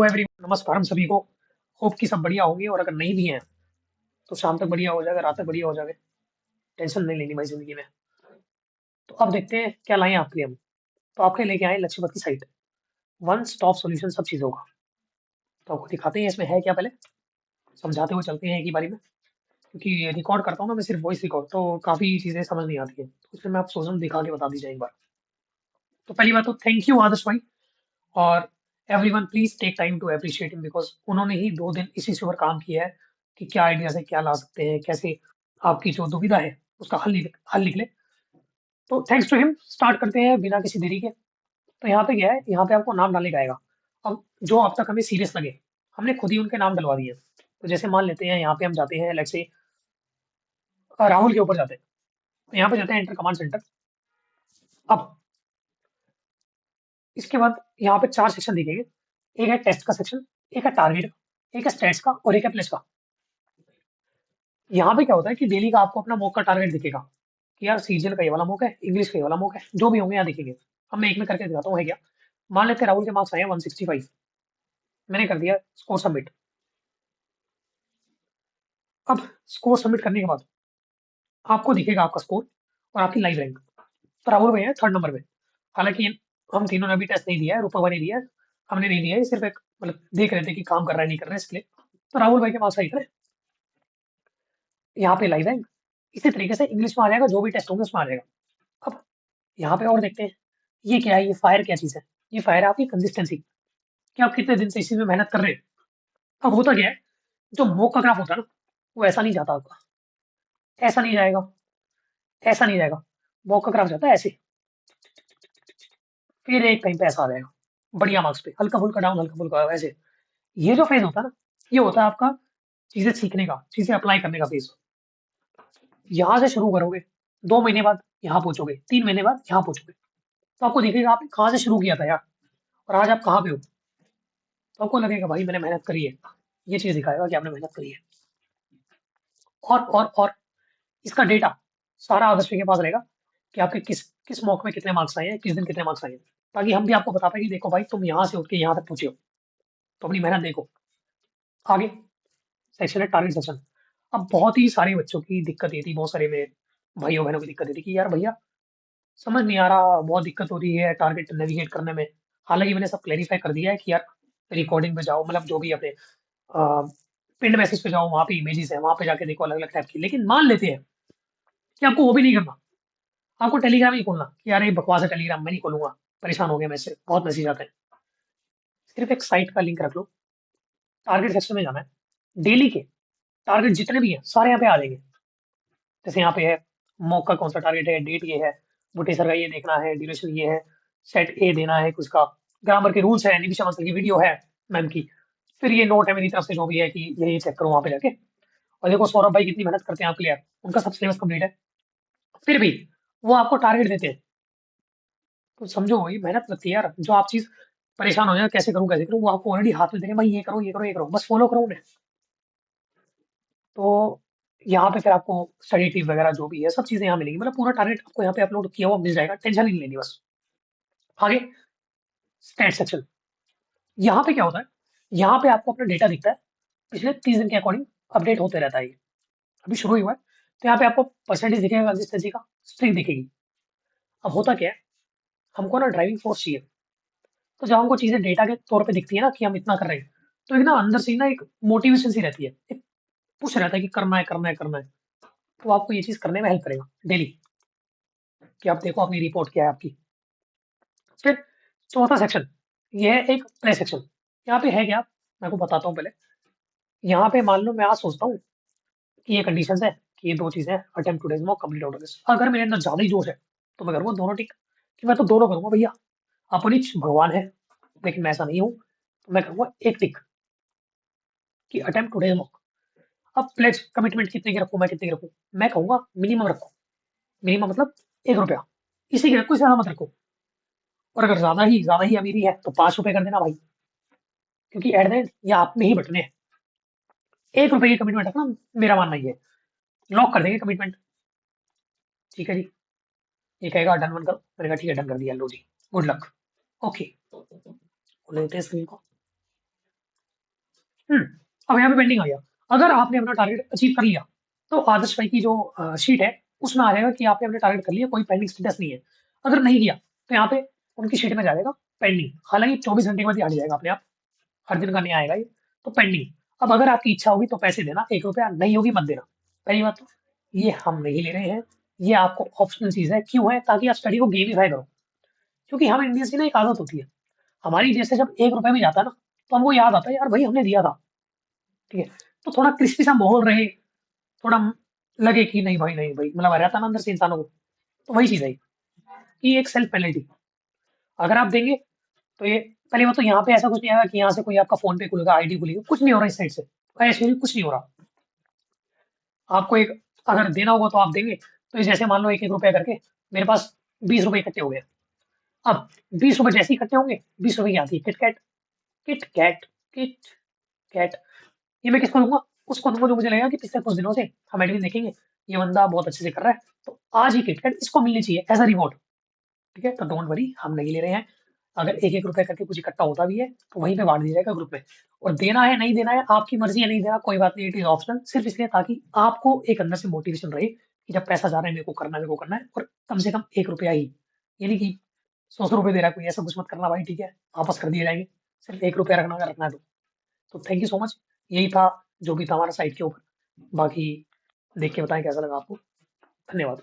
Hello every नमस्कार हम सभी को। होप कि सब बढ़िया होंगे और अगर नहीं भी हैं तो शाम तक बढ़िया हो जाएगा, रात तक बढ़िया हो जाएगा। टेंशन नहीं लेनी भाई जिंदगी में। तो अब देखते हैं क्या लाए हैं आपके लिए हम। तो आपके लेके आए लक्ष्यपति साइट, वन स्टॉप सॉल्यूशन सब चीजों का। तो आपको दिखाते हैं इसमें है क्या, पहले समझाते हुए चलते हैं एक ही बारी में। क्योंकि रिकॉर्ड करता हूँ ना मैं सिर्फ वॉइस रिकॉर्ड, तो काफी चीजें समझ नहीं आती है, तो इसलिए मैं आप सोच रहा हूँ दिखा के बता दीजिए एक बार। तो पहली बात तो थैंक यू आदर्श भाई, और everyone please take time to appreciate him, because उन्होंने ही 2 दिन इसी से ऊपर काम किया है कि क्या आइडिया से क्या ला सकते हैं, कैसे आपकी जो दुविधा है उसका हल निकले। तो थैंक्स टू हिम स्टार्ट करते हैं बिना किसी देरी के। तो यहाँ पे क्या है, यहाँ पे आपको नाम डालने का आएगा। अब जो अब तक हमें सीरियस लगे हमने खुद ही उनके नाम डलवा दिए। तो जैसे मान लेते हैं यहाँ पे हम जाते हैं, लेट्स से राहुल के ऊपर जाते हैं। तो यहाँ पे जाते हैं एंटर कमांड सेंटर। अब इसके बाद यहाँ पे 4 सेक्शन दिखेंगे। एक है टेस्ट का सेक्शन, एक है टारगेट, एक है स्टेट्स का और एक है प्लेस का। यहाँ पे क्या होता है कि डेली का आपको अपना मॉक का टारगेट दिखेगा कि यार सीजीएल का ये वाला मॉक है, इंग्लिश का ये वाला मॉक है, जो भी होंगे यहाँ दिखेंगे। अब मैं एक में करके दिखाता हूँ है क्या। मान लेते हैं राहुल के मार्क्स आए हैं 165, मैंने कर दिया स्कोर सबमिट। अब स्कोर सबमिट करने के बाद आपको दिखेगा आपका स्कोर और आपकी लाइव रैंक। तो राहुल भैया 3rd नंबर में। हालांकि हम तीनों ने अभी टेस्ट नहीं दिया है, रूपा भाई ने दिया है, हमने नहीं दिया है, सिर्फ एक मतलब देख रहे थे कि काम कर रहा है नहीं कर रहा है इसलिए। तो राहुल भाई के मार्क्स आई थे यहाँ पे लाइव रैंक। इसी तरीके से इंग्लिश में आ जाएगा, जो भी टेस्ट होंगे उसमें आ जाएगा। अब यहाँ पे और देखते हैं ये क्या है, ये फायर क्या चीज है। ये फायर है आपकी कंसिस्टेंसी, कि आप कितने दिन से इसी में मेहनत कर रहे हैं। अब होता क्या है, जो मॉक का ग्राफ होता है ना, वो ऐसा नहीं जाता आपका, ऐसा नहीं जाएगा, ऐसा नहीं जाएगा। मॉक का ग्राफ जाता है ऐसे, फिर एक कहीं पे ऐसा आ जाएगा बढ़िया मार्क्स पे, हल्का फुल्का डाउन हल्का फुल्का ऐसे। ये जो फेज होता है ना, ये होता है आपका चीजें सीखने का, चीजें अप्लाई करने का फेज। यहाँ से शुरू करोगे, 2 महीने बाद यहाँ पहुंचोगे, 3 महीने बाद यहाँ पहुंचोगे, तो आपको दिखेगा आपने कहाँ से शुरू किया था यार, और आज आप कहाँ पे हो। तो आपको लगेगा भाई मैंने मेहनत करी है। ये चीज दिखाएगा कि आपने मेहनत करी है। और इसका डेटा सारा आदर्श के पास रहेगा कि आपके किस किस मॉक में कितने मार्क्स आए हैं, किस दिन कितने मार्क्स आए हैं, ताकि हम भी आपको बता पाए कि देखो भाई तुम यहाँ से उठ के यहाँ तक पहुंचे हो, तो अपनी मेहनत देखो। आगे सेक्शन है टारगेट सेक्शन। अब बहुत ही सारे बच्चों की दिक्कत ये थी, बहुत सारे मेरे भाइयों बहनों की दिक्कत ये थी कि यार भैया समझ नहीं आ रहा, बहुत दिक्कत हो रही है टारगेट नेविगेट करने में। हालांकि मैंने सब क्लेरिफाई कर दिया है कि यार रिकॉर्डिंग पे जाओ, मतलब जो भी अपने पिंड मैसेज पे जाओ, वहां पे इमेजेस है, वहां पे जाके देखो अलग अलग टाइप की। लेकिन मान लेते हैं कि आपको वो भी नहीं करना, आपको टेलीग्राम ही खोलना कि यार ये बकवास है टेलीग्राम, मैं नहीं खोलूंगा, परेशान हो गया मैं इससे, बहुत मैसेज आते हैं। सिर्फ एक साइट का लिंक रख लो, टारगेट सेक्शन में जाना है, डेली के टारगेट जितने भी हैं सारे यहाँ पे आ जाएंगे। जैसे यहाँ पे है मॉक का कौन सा टारगेट है, डेट ये है, बुटेसर का ये देखना है, ड्यूरेशन ये है, सेट ए देना है कुछ का, ग्रामर के रूल्स है, निमिषा मास्टर की वीडियो है मैम की, फिर ये नोट है मेरी तरफ से जो भी है कि ये चेक करो वहां पे जाके। और देखो सौरभ भाई कितनी मेहनत करते हैं आपके लिए, उनका सब सिलेबस कंप्लीट है, फिर भी वो आपको टारगेट देते हैं। तो समझो वही मेहनत लगती है यार, जो आप चीज परेशान हो जाए कैसे करूं, वो आपको ऑलरेडी हाथ में देंगे भाई, ये करो ये करो ये करो, बस फॉलो करो उन्हें। तो यहाँ पे फिर आपको स्टडी टिप वगैरह जो भी है सब चीजें यहाँ मिलेंगी, मतलब पूरा टारगेट आपको यहाँ पे अपलोड किया हुआ मिल जाएगा, टेंशन ही नहीं लेनी बस। आगे स्टैट सेक्शन। यहाँ पे क्या होता है, यहाँ पे आपको अपना डेटा दिखता है, पिछले 30 दिन के अकॉर्डिंग अपडेट होते रहता है ये, अभी शुरू ही हुआ है। तो यहाँ पे आपको परसेंटेज दिखेगा कंसिस्टेंसी का, स्ट्रिंग दिखेगी। अब होता क्या है, हमको ना ड्राइविंग फोर्स चाहिए। तो जब हमको चीजें डेटा के तौर पे दिखती है ना कि हम इतना कर रहे हैं, तो एक ना अंदर से ना एक मोटिवेशन सी रहती है, एक पुश रहता है कि करना है करना है करना है। तो आपको ये चीज करने में हेल्प करेगा डेली, कि आप देखो अपनी रिपोर्ट क्या है आपकी। फिर चौथा सेक्शन, ये है एक प्ले सेक्शन। यहाँ पे है क्या, मैं आपको बताता हूँ पहले। यहाँ पे मान लो मैं आज सोचता हूँ कि ये कंडीशन है कि ये 2 चीजें हैं, attempt today's mock complete out of this. अगर मेरे अंदर ज्यादा ही जोश है तो मैं करूंगा दोनों टिक, कि मैं तो दोनों करूंगा भैया, अपनी भगवान है, लेकिन मैं ऐसा नहीं हूँ, तो मैं करूंगा एक टिक कि अटेम्प्ट टुडेज मॉक। अब प्लेज कमिटमेंट कितने की रखूं, मैं कितने की रखूं, मैं कहूंगा मिनिमम रखो। मिनिमम मतलब 1 रुपया, इसी की रखो, इससे ज्यादा मत रखो। और अगर ज्यादा ही अमीरी है तो 5 रुपए कर देना भाई, क्योंकि एट द एंड ये आप में ही बटने हैं। 1 रुपए की कमिटमेंट रखना, मेरा मानना ये है। लॉक कर देंगे कमिटमेंट, ठीक है जी। ये कहेगा डन वन करो, मैंने कहा ठीक है डन कर दिया, लो जी, गुड लक। ओके, लेते हैं स्क्रीन को। अब यहाँ पे पेंडिंग आ गया। अगर आपने अपना टारगेट अचीव कर लिया तो आदर्श भाई की जो शीट है उसमें आ जाएगा कि आपने अपने टारगेट कर लिया, कोई पेंडिंग स्टेटस नहीं है। अगर नहीं किया तो यहाँ पे उनकी शीट में जाएगा पेंडिंग, हालांकि 24 घंटे के बाद ही हट जाएगा अपने आप, हर दिन का नहीं आएगा ये, तो पेंडिंग। अब अगर आपकी इच्छा होगी तो पैसे देना, 1 रुपया, नहीं होगी मत देना। पहली बात तो ये हम नहीं ले रहे हैं, ये आपको ऑप्शनल चीज है। क्यों है? ताकि आप स्टडी को गेमिफाई करो। क्योंकि हम इंडियंस की ना एक आदत होती है, हमारी जैसे जब 1 रुपए में जाता है ना तो हमको याद आता है यार भाई हमने दिया था। ठीक है, तो थोड़ा क्रिस्पी सा माहौल रहे, थोड़ा लगे कि नहीं भाई, नहीं भाई, मतलब रहता ना अंदर से इंसानों को। तो वही चीज है कि एक सेल्फ पेनल्टी अगर आप देंगे तो ये, पहली बात तो यहाँ पे ऐसा कुछ नहीं आएगा कि यहाँ से कोई आपका फोन पे खुलेगा, आईडी खुलेगी, कुछ नहीं हो रहा इस साइड से, ऐसे भी कुछ नहीं हो रहा। आपको एक अगर देना होगा तो आप देंगे, तो ये जैसे मान लो 1-1 रुपया करके मेरे पास 20 रुपए इकट्ठे हो गए। अब 20 रुपए जैसे ही इकट्ठे होंगे, 20 रुपए की आती है किटकैट। किटकैट, किटकैट, ये मैं किसको दूंगा? उसको दूंगा जो मुझे लगेगा कि पिछले कुछ दिनों से हम एडमिन देखेंगे ये बंदा बहुत अच्छे से कर रहा है, तो आज ही किटकैट इसको मिलनी चाहिए एज अ रिवॉर्ड। ठीक है, तो डोंट वरी, हम नहीं ले रहे हैं। अगर 1-1 रुपए करके कुछ इकट्ठा होता भी है तो वहीं पे बांट दिया जाएगा ग्रुप में। और देना है नहीं देना है आपकी मर्जी है, नहीं देना कोई बात नहीं, इट इज ऑप्शनल, सिर्फ इसलिए ताकि आपको एक अंदर से मोटिवेशन रहे कि जब पैसा जा रहा है मेरे को करना है, मेरे को करना है, और कम से कम 1 रुपया ही, यानी कि 100 100 रुपए दे रहा है कोई, ऐसा कुछ मत करना भाई। ठीक है, वापस कर दिए जाएंगे। सिर्फ 1 रुपया रखना, अगर रखना है तो थैंक यू सो मच। यही था जो भी था हमारा साइट के ऊपर। बाकी देख के बताएं कैसा लगा आपको। धन्यवाद।